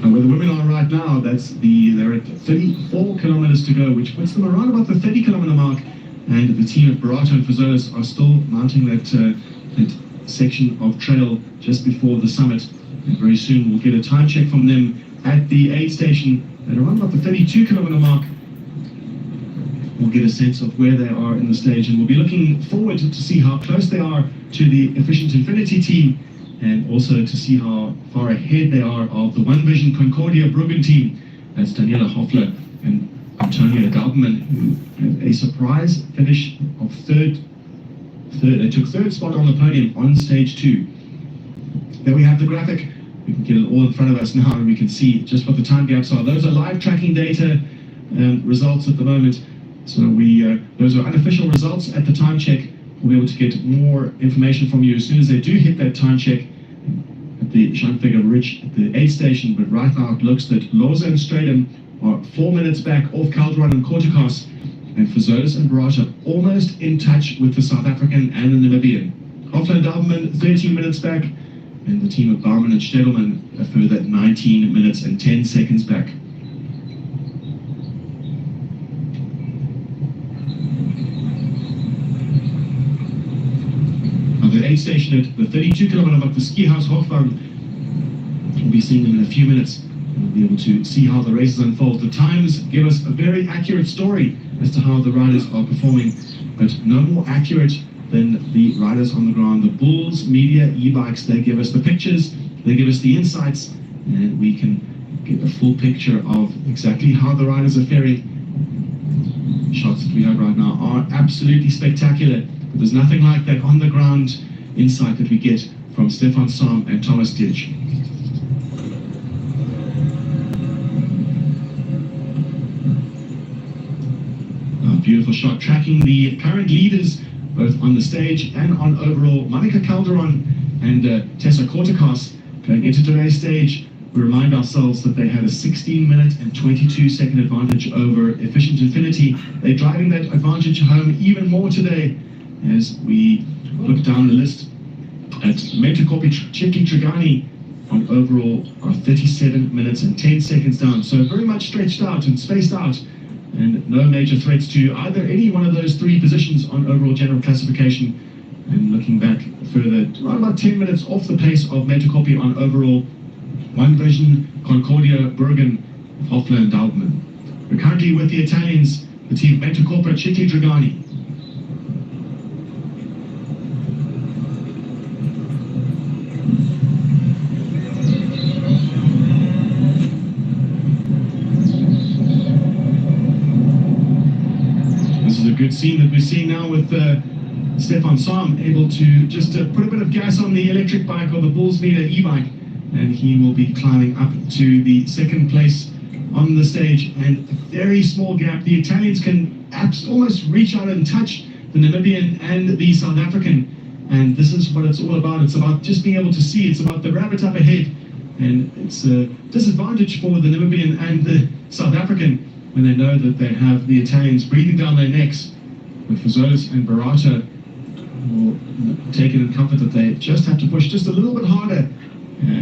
Where the women are right now, they're at 34 kilometers to go, which puts them around about the 30 kilometer mark. And the team of Barato and Fazolis are still mounting that section of trail just before the summit. And very soon we'll get a time check from them at the aid station at around about the 32 kilometer mark. We'll get a sense of where they are in the stage, and we'll be looking forward to see how close they are to the Efficient Infinity team, and also to see how far ahead they are of the One Vision Concordia Bruggen team. That's Daniela Hoffler and Antonia Daltman, who had a surprise finish of third. They took third spot on the podium on stage 2. There we have the graphic. We can get it all in front of us now, and we can see just what the time gaps are. Those are live tracking data results at the moment. So those are unofficial results at the time check. We'll be able to get more information from you as soon as they do hit that time check at the Schandfigger Ridge at the aid station. But right now it looks that Loza and Stratum are 4 minutes back off Calderon and Kortekos, and Fazolis and Barata almost in touch with the South African and the Namibian. Hoffler and Dalman 13 minutes back, and the team of Baumann and Stedelman a further 19 minutes and 10 seconds back. The aid station at the 32 kilometer mark, the ski house Hochwald. We'll be seeing them in a few minutes. We'll be able to see how the races unfold. The times give us a very accurate story as to how the riders are performing, but no more accurate than the riders on the ground. The Bulls Media e-bikes, they give us the pictures, they give us the insights, and we can get a full picture of exactly how the riders are faring. Shots that we have right now are absolutely spectacular. There's nothing like that on the ground insight that we get from Stefan Sam and Thomas Ditch. A beautiful shot tracking the current leaders both on the stage and on overall. Monica Calderon and Tessa Kortekos going into today's stage. We remind ourselves that they had a 16-minute and 22-second advantage over Efficient Infinity. They're driving that advantage home even more today as we look down the list at Metacorpi Chiki Trigani on overall are 37 minutes and 10 seconds down. So very much stretched out and spaced out, and no major threats to either any one of those three positions on overall general classification. And looking back further, around about 10 minutes off the pace of Metacorpi on overall. One Vision, Concordia, Bergen, Hoffler and Daltman. We're currently with the Italians, the team Metacorpo Chiki Dragani. This is a good scene that we're seeing now with Stefan Sam able to just put a bit of gas on the electric bike or the Bulls Meter e-bike, and he will be climbing up to the second place on the stage, and a very small gap. The Italians can almost reach out and touch the Namibian and the South African, and this is what it's all about. It's about just being able to see. It's about the rabbit up ahead, and it's a disadvantage for the Namibian and the South African when they know that they have the Italians breathing down their necks. But for Zolis and Barata, will take it in comfort that they just have to push just a little bit harder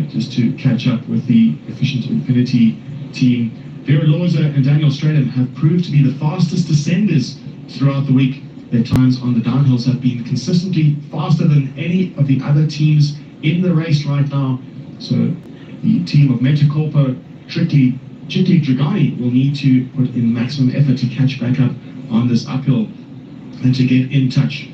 just to catch up with the Efficient Infinity team. Vera Loza and Daniel Stratham have proved to be the fastest descenders throughout the week. Their times on the downhills have been consistently faster than any of the other teams in the race right now. So the team of Metacorpo, Chikli Dragani will need to put in maximum effort to catch back up on this uphill and to get in touch.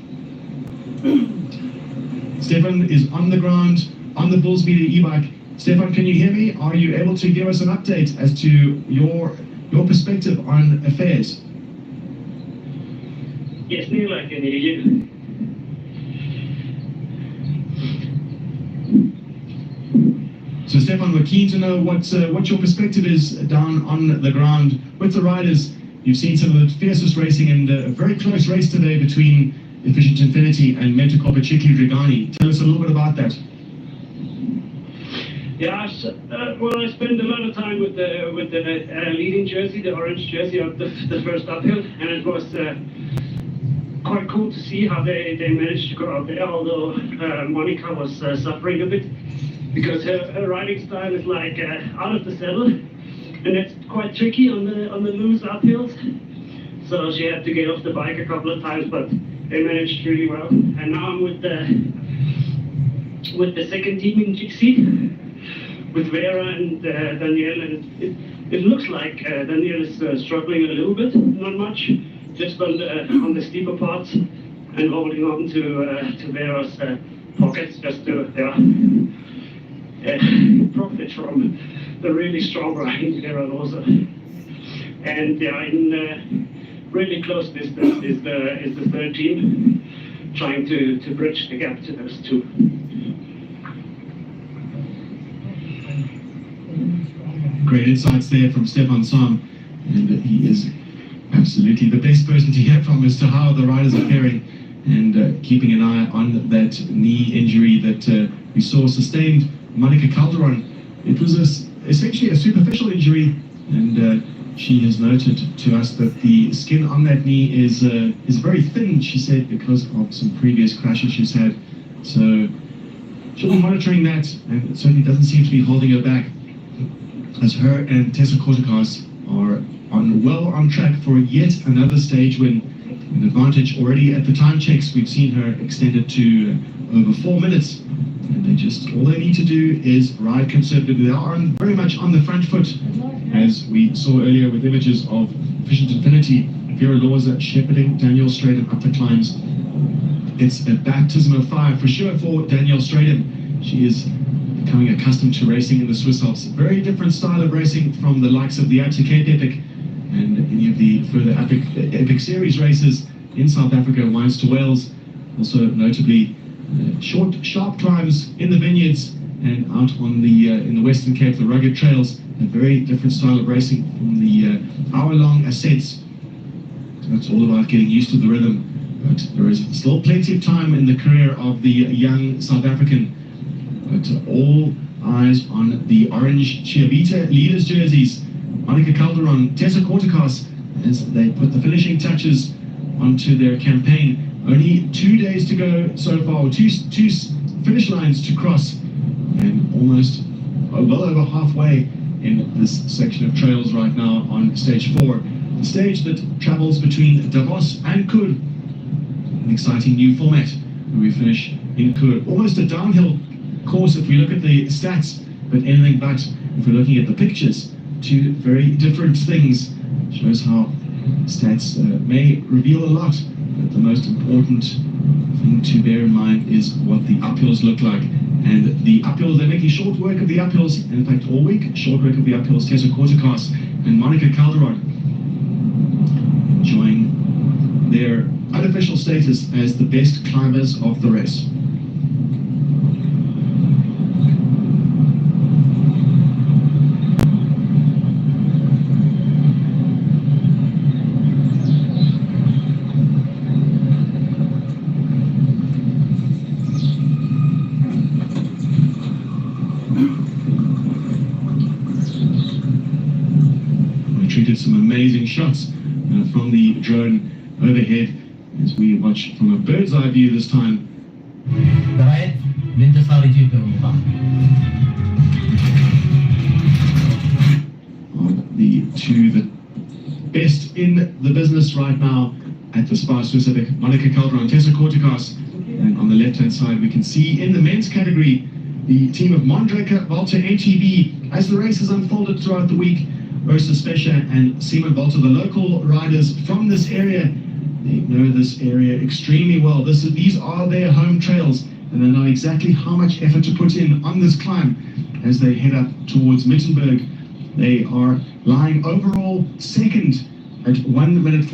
Stefan is on the ground on the Bullspeeder e-bike. Stefan, can you hear me? Are you able to give us an update as to your perspective on affairs? Yes, Neil, I can hear you. So Stefan, we're keen to know what your perspective is down on the ground with the riders. You've seen some of the fiercest racing and a very close race today between Efficient Infinity and Metacorpo Chikli Dragani. Tell us a little bit about that. Yeah, well, I spent a lot of time with the leading jersey, the orange jersey of the first uphill, and it was quite cool to see how they managed to go out there, although Monica was suffering a bit because her riding style is like out of the saddle, and it's quite tricky on the loose uphills. So she had to get off the bike a couple of times, but they managed really well. And now I'm with the second team in GC, with Vera and Danielle, and it looks like Danielle is struggling a little bit, not much, just on the steeper parts, and holding on to Vera's pockets just to profit from the really strong riding Vera also. And in really close distance is the third team, trying to bridge the gap to those two. Great insights there from Stefan Sam, and he is absolutely the best person to hear from as to how the riders are faring, and keeping an eye on that knee injury that we saw sustained Monica Calderon. It was essentially a superficial injury, and she has noted to us that the skin on that knee is very thin, she said, because of some previous crashes she's had. So she'll be monitoring that, and it certainly doesn't seem to be holding her back, as her and Tessa Kortekas are well on track for yet another stage win. An advantage already at the time checks. We've seen her extended to over 4 minutes, and all they need to do is ride conservatively. They are very much on the front foot, as we saw earlier with images of Efficient Infinity. Vera Loza shepherding Daniel Stratham up the climbs. It's a baptism of fire for sure for Daniel Stratham. She is becoming accustomed to racing in the Swiss Alps. Very different style of racing from the likes of the Cape Epic and any of the further Epic Series races in South Africa, Wines to Wales. Also notably short, sharp climbs in the vineyards and out on in the Western Cape, the rugged trails. A very different style of racing from the hour-long ascents. So it's all about getting used to the rhythm. But there is still plenty of time in the career of the young South African. But all eyes on the orange Chiavita leaders jerseys. Monica Calderon, Tessa Kortekas, as they put the finishing touches onto their campaign. Only 2 days to go so far, two finish lines to cross, and almost well over halfway in this section of trails right now on stage 4. The stage that travels between Davos and Kur. An exciting new format where we finish in Kur. Almost a downhill course if we look at the stats, but anything but if we're looking at the pictures. Two very different things. Shows how stats may reveal a lot, but the most important thing to bear in mind is what the uphills look like. And the uphills, they're making short work of the uphills. In fact, all week, short work of the uphills. Tessa Kortekas and Monica Calderon enjoying their unofficial status as the best climbers of the race. get some amazing shots from the drone overhead as we watch from a bird's eye view this time. برأيت الانتصار يجيب المقام. The best in the business right now at the SPAR Swiss Epic, Monica Calderon, Tessa Kortikas. And on the left-hand side, we can see in the men's category, the team of Mondraker, Walter, ATB, as the races unfolded throughout the week, Ursa Specher and Simon Walter, the local riders from this area. They know this area extremely well. These are their home trails, and they know exactly how much effort to put in on this climb as they head up towards Mittenberg. They are lying overall second at 1 minute